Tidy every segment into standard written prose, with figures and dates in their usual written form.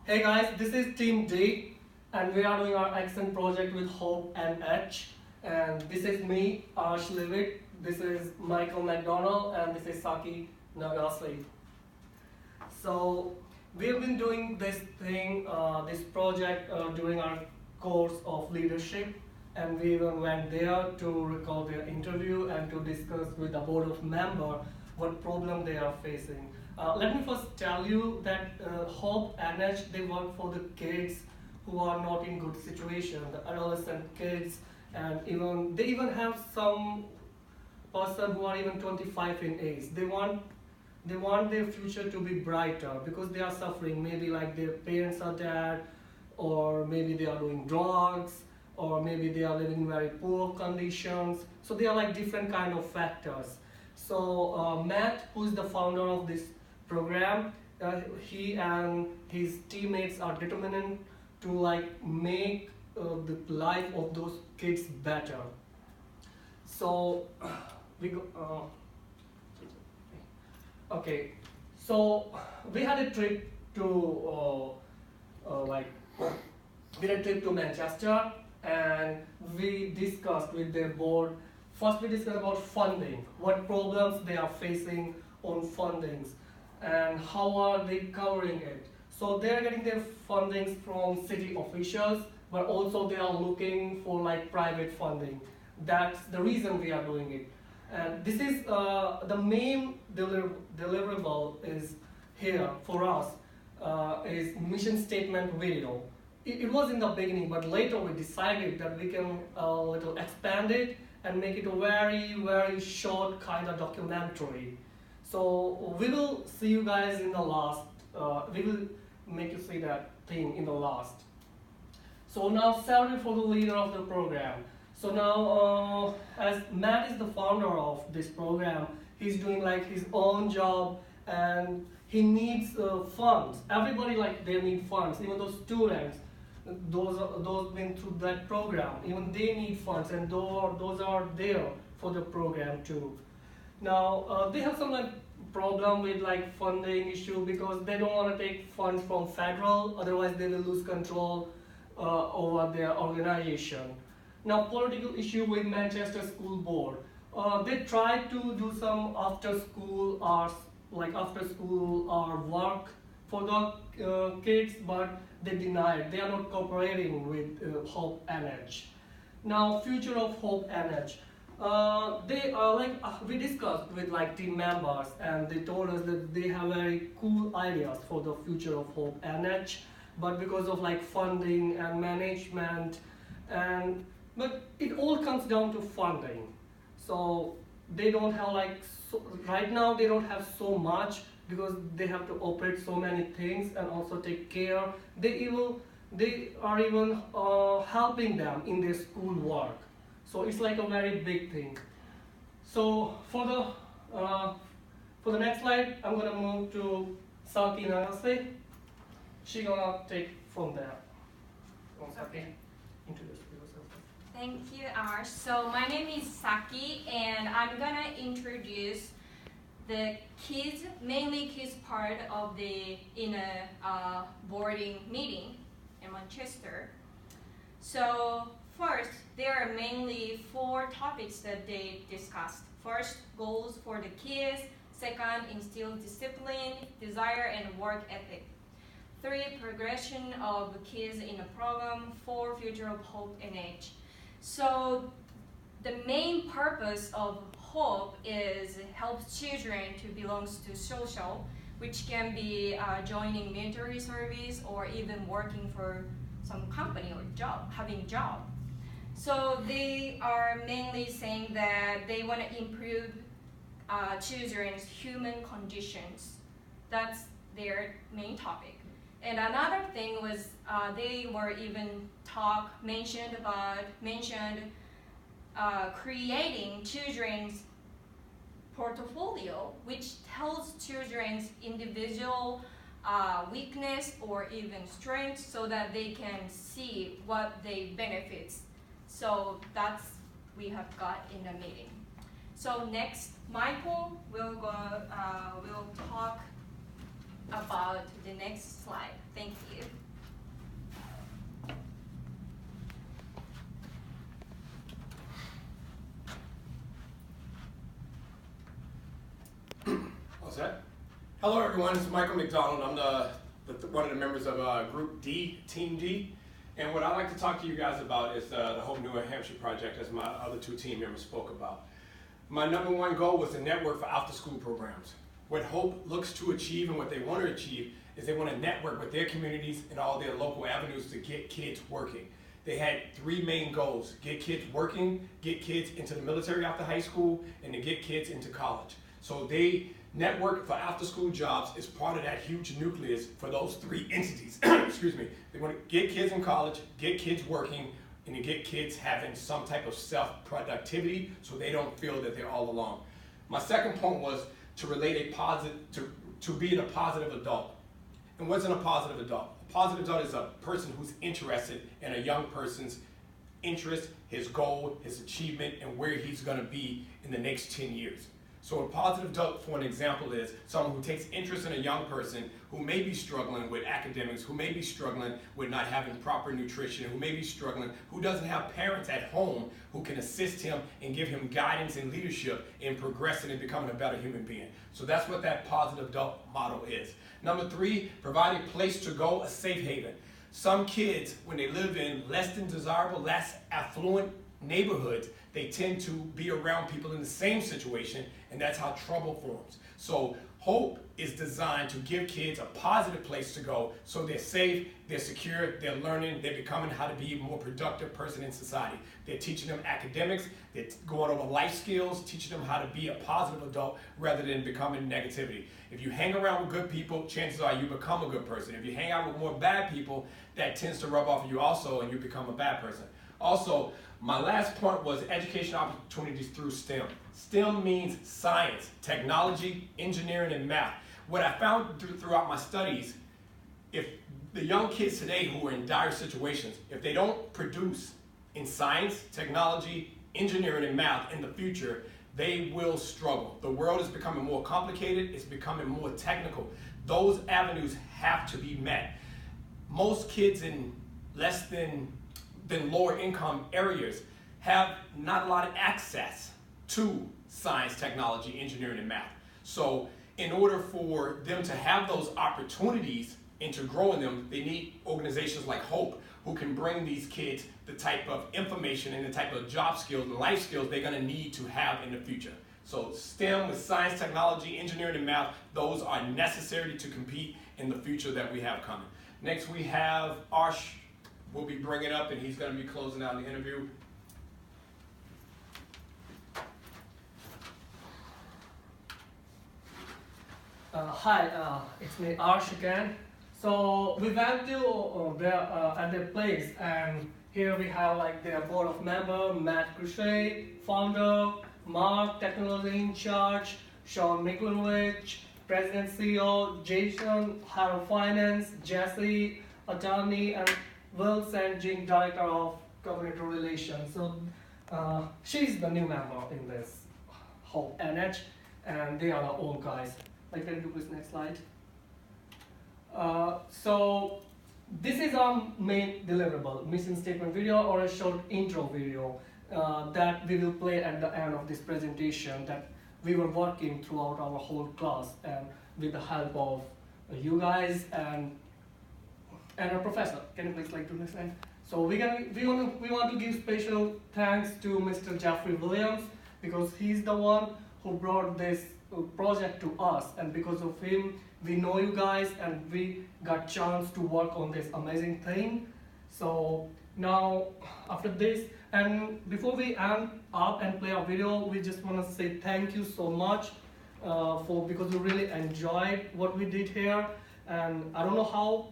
Hey guys, this is Team D and we are doing our accent project with Hope and H. And this is me, Aarsh Livid, this is Michael McDonald, and this is Saki Nagase. So we've been doing this thing, this project during our course of leadership, and we even went there to record their interview and to discuss with the board of members what problem they are facing. Let me first tell you that Hope and H, they work for the kids who are not in good situation, the adolescent kids, and they even have some person who are even 25 in age. They want their future to be brighter because they are suffering. Maybe like their parents are dead, or maybe they are doing drugs, or maybe they are living in very poor conditions. So they are like different kind of factors. So Matt, who is the founder of this program, he and his teammates are determined to like make the life of those kids better. So we go. Okay, so we had a trip to Manchester, and we discussed with their board. First, we discussed about funding, what problems they are facing on fundings, and how are they covering it. So they are getting their fundings from city officials, but also they are looking for like private funding. That's the reason we are doing it. And this is the main deliverable is here for us is mission statement video. It was in the beginning, but later we decided that we can little expand it and make it a very short kind of documentary. So we will see you guys in the last. We will make you see that thing in the last. So now salary for the leader of the program. So now, as Matt is the founder of this program, he's doing like his own job, and he needs funds. Everybody like they need funds, even those students, those been through that program, even they need funds, and those are there for the program too. Now they have some like problem with like funding issue because they don't want to take funds from federal, otherwise they will lose control over their organization. Now, political issue with Manchester School Board. They tried to do some after school hours work for the kids, but they denied. They are not cooperating with Hope and H. Now, future of Hope and H. We discussed with like team members, and they told us that they have very cool ideas for the future of Hope and H, but because of like funding and management but it all comes down to funding. So they don't have right now they don't have so much because they have to operate so many things and also take care. They are even helping them in their school work. So it's like a very big thing. So for the next slide, I'm gonna move to Saki Nagase. She's gonna take from there. Saki, introduce yourself. Thank you, Aarsh. So my name is Saki, and I'm gonna introduce the kids, mainly kids part of the inner boarding meeting in Manchester. So first, there are mainly 4 topics that they discussed. First, goals for the kids. Second, instill discipline, desire, and work ethic. 3, progression of kids in the program. 4, future of Hope and H. So the main purpose of Hope is help children to belong to social, which can be joining military service or even working for some company or having job. So they are mainly saying that they want to improve children's human conditions. That's their main topic. And another thing was they were even mentioned creating children's portfolio, which tells children's individual weakness or even strengths so that they can see what they benefits. So that's we have got in the meeting. So next, Michael will talk about the next slide. Thank you. Hello everyone, it's Michael McDonald. I'm one of the members of Group D, Team D. And what I'd like to talk to you guys about is the Hope New Hampshire project, as my other two team members spoke about. My number one goal was to network for after-school programs. What Hope looks to achieve and what they want to achieve is they want to network with their communities and all their local avenues to get kids working. They had three main goals: get kids working, get kids into the military after high school, and to get kids into college. So they network for after-school jobs is part of that huge nucleus for those three entities. Excuse me. They want to get kids in college, get kids working, and to get kids having some type of self-productivity so they don't feel that they're all alone. My second point was to relate to being a positive adult. And what's a positive adult? A positive adult is a person who's interested in a young person's interest, his goal, his achievement, and where he's going to be in the next 10 years. So a positive adult, for an example, is someone who takes interest in a young person who may be struggling with academics, who may be struggling with not having proper nutrition, who may be struggling, who doesn't have parents at home who can assist him and give him guidance and leadership in progressing and becoming a better human being. So that's what that positive adult model is. Number three, provide a place to go, a safe haven. Some kids, when they live in less than desirable, less affluent neighborhoods, they tend to be around people in the same situation, and that's how trouble forms. So Hope is designed to give kids a positive place to go so they're safe, they're secure, they're learning, they're becoming how to be a more productive person in society. They're teaching them academics, they're going over life skills, teaching them how to be a positive adult rather than becoming negativity. If you hang around with good people, chances are you become a good person. If you hang out with more bad people, that tends to rub off of you also and you become a bad person. Also, my last point was education opportunities through STEM. STEM means science, technology, engineering, and math. What I found throughout my studies, if the young kids today who are in dire situations, if they don't produce in science, technology, engineering, and math in the future, they will struggle. The world is becoming more complicated, it's becoming more technical. Those avenues have to be met. Most kids in less than lower income areas have not a lot of access to science, technology, engineering, and math. So in order for them to have those opportunities and to grow in them, they need organizations like Hope who can bring these kids the type of information and the type of job skills and life skills they're going to need to have in the future. So STEM with science, technology, engineering, and math, those are necessary to compete in the future that we have coming. Next we have Aarsh. We'll be bringing up, and he's going to be closing out the interview. Hi, it's me, Aarsh again. So we went to at their place, and here we have like their board of members: Matt Crochet, founder; Mark, technology in charge; Sean Miklovich, president CEO; Jason, head of finance; Jesse, attorney; and Will Sanjing, director of community relations. So she's the new member in this whole NH, and they are the old guys. Like, can you do this next slide? So this is our main deliverable, mission statement video or a short intro video that we will play at the end of this presentation that we were working throughout our whole class and with the help of you guys and our professor. Can you please like do this end? So we want to give special thanks to Mr. Jeffrey Williams because he's the one who brought this project to us, and because of him we know you guys and we got chance to work on this amazing thing. So now after this, and before we end up and play our video, we just want to say thank you so much because we really enjoyed what we did here, and I don't know how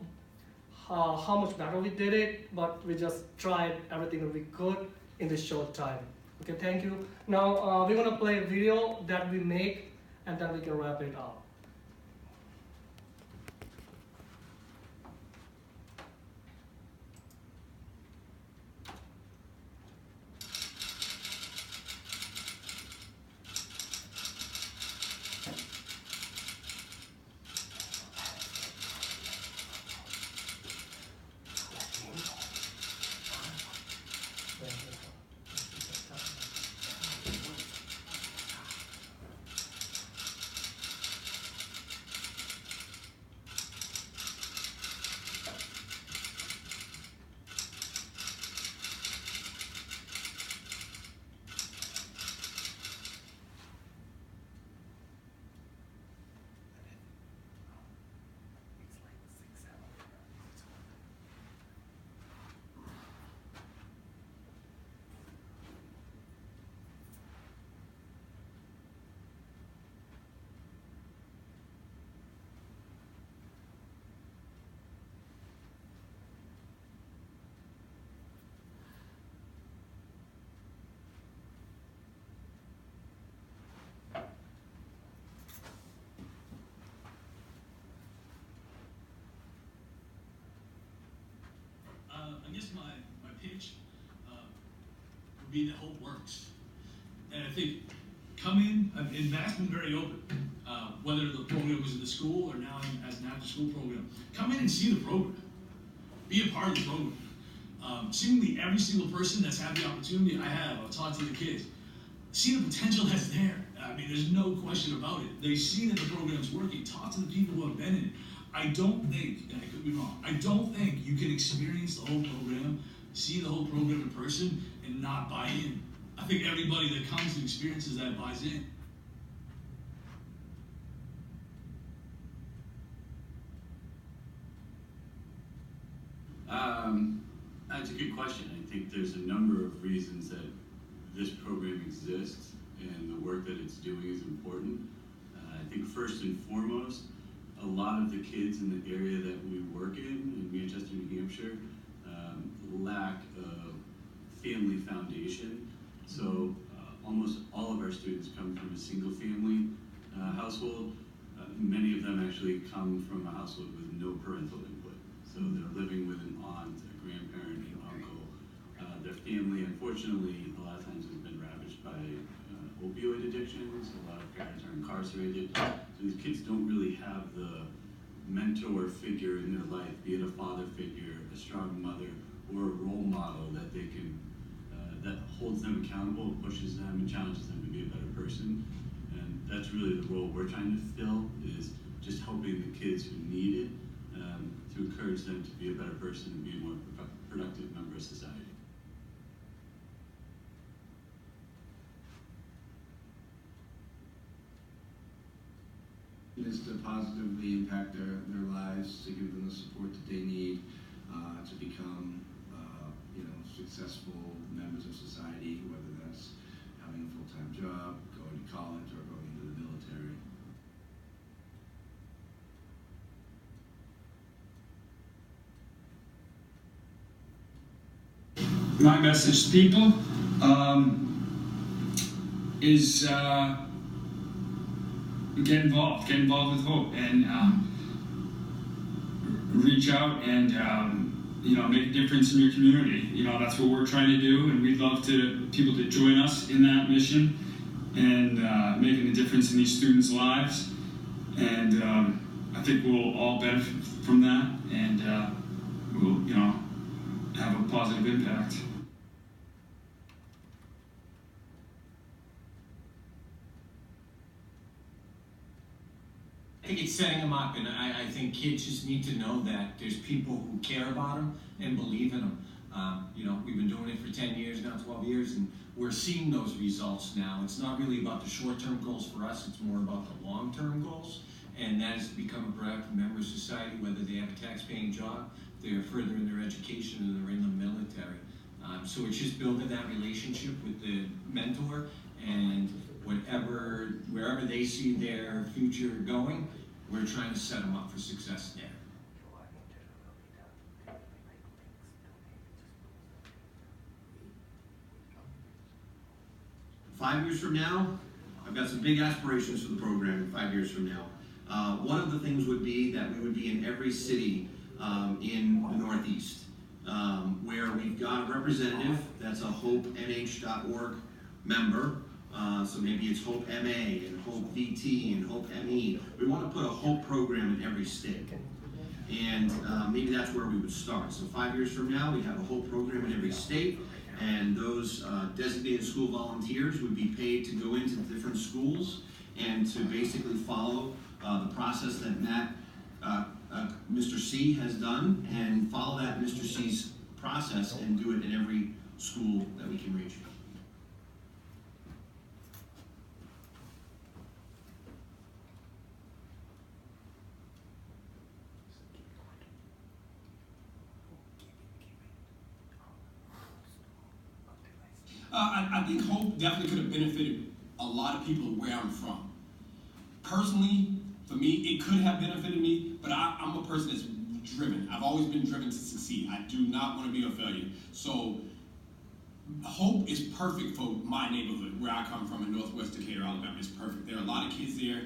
much better we did it, but we just tried everything that we could in this short time. Okay, thank you. Now we're gonna play a video that we make, and then we can wrap it up. guess my pitch would be that hope works. And I think come in, and Matt's been very open, whether the program was in the school or now as an after-school program. Come in and see the program. Be a part of the program. Seemingly every single person that's had the opportunity I've talked to the kids, see the potential that's there. I mean, there's no question about it. They see that the program's working. Talk to the people who have been in it. I don't think, and I could be wrong, I don't think you can experience the whole program, see the whole program in person, and not buy in. I think everybody that comes and experiences that buys in. That's a good question. I think there's a number of reasons that this program exists and the work that it's doing is important. I think first and foremost, a lot of the kids in the area that we work in Manchester, New Hampshire, lack of family foundation. So almost all of our students come from a single family household. Many of them actually come from a household with no parental input. So they're living with an aunt, a grandparent, an uncle. Their family, unfortunately, a lot of times has been ravaged by opioid addictions. A lot of parents are incarcerated. So these kids don't really have the mentor figure in their life, be it a father figure, a strong mother, or a role model that they can, that holds them accountable, pushes them, and challenges them to be a better person. And that's really the role we're trying to fill, is just helping the kids who need it, to encourage them to be a better person and be a more productive member of society. Is to positively impact their lives, to give them the support that they need to become successful members of society, whether that's having a full-time job, going to college, or going into the military. My message to people is get involved with Hope, and reach out and make a difference in your community. That's what we're trying to do, and we'd love people to join us in that mission and making a difference in these students' lives. And I think we'll all benefit from that, and we'll have a positive impact. I think it's setting them up, and I think kids just need to know that there's people who care about them and believe in them. We've been doing it for 10 years now, 12 years, and we're seeing those results now. It's not really about the short-term goals for us, it's more about the long-term goals, and that is to become a productive member of society, whether they have a tax-paying job, they're further in their education, or they're in the military. So it's just building that relationship with the mentor, and wherever they see their future going, we're trying to set them up for success there. Five years from now, I've got some big aspirations for the program 5 years from now. One of the things would be that we would be in every city in the Northeast, where we've got a representative that's a HopeNH.org member. So maybe it's Hope MA and Hope VT and Hope ME. We want to put a Hope program in every state. And maybe that's where we would start. So 5 years from now, we'd have a Hope program in every state, and those designated school volunteers would be paid to go into different schools and to basically follow the process that Mr. C has done, and follow that Mr. C's process and do it in every school that we can reach. I think Hope definitely could have benefited a lot of people where I'm from. Personally, for me, it could have benefited me, but I'm a person that's driven. I've always been driven to succeed. I do not want to be a failure. So Hope is perfect for my neighborhood, where I come from in Northwest Decatur, Alabama. It's perfect. There are a lot of kids there.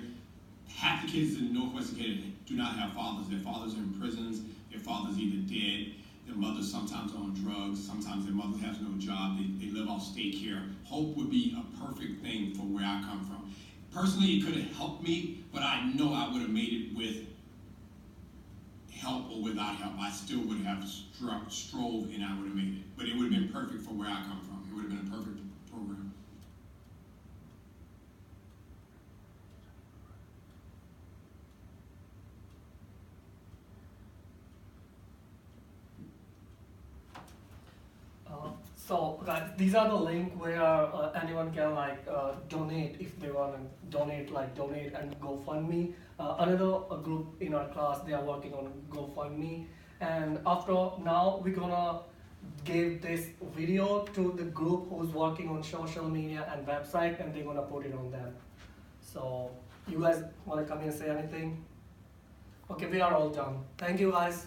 Half the kids in Northwest Decatur do not have fathers. Their fathers are in prisons. Their fathers either dead. the mothers sometimes are on drugs, sometimes their mother has no job, they live off state care. Hope would be a perfect thing for where I come from. Personally, it could have helped me, but I know I would have made it with help or without help. I still would have strove and I would have made it. But it would have been perfect for where I come from. It would have been a perfect program. So guys, these are the link where anyone can donate if they want to donate and GoFundMe. Another group in our class, they are working on GoFundMe, and after now we're gonna give this video to the group who's working on social media and website, and they're gonna put it on them. So you guys wanna come here and say anything? Okay, we are all done. Thank you guys.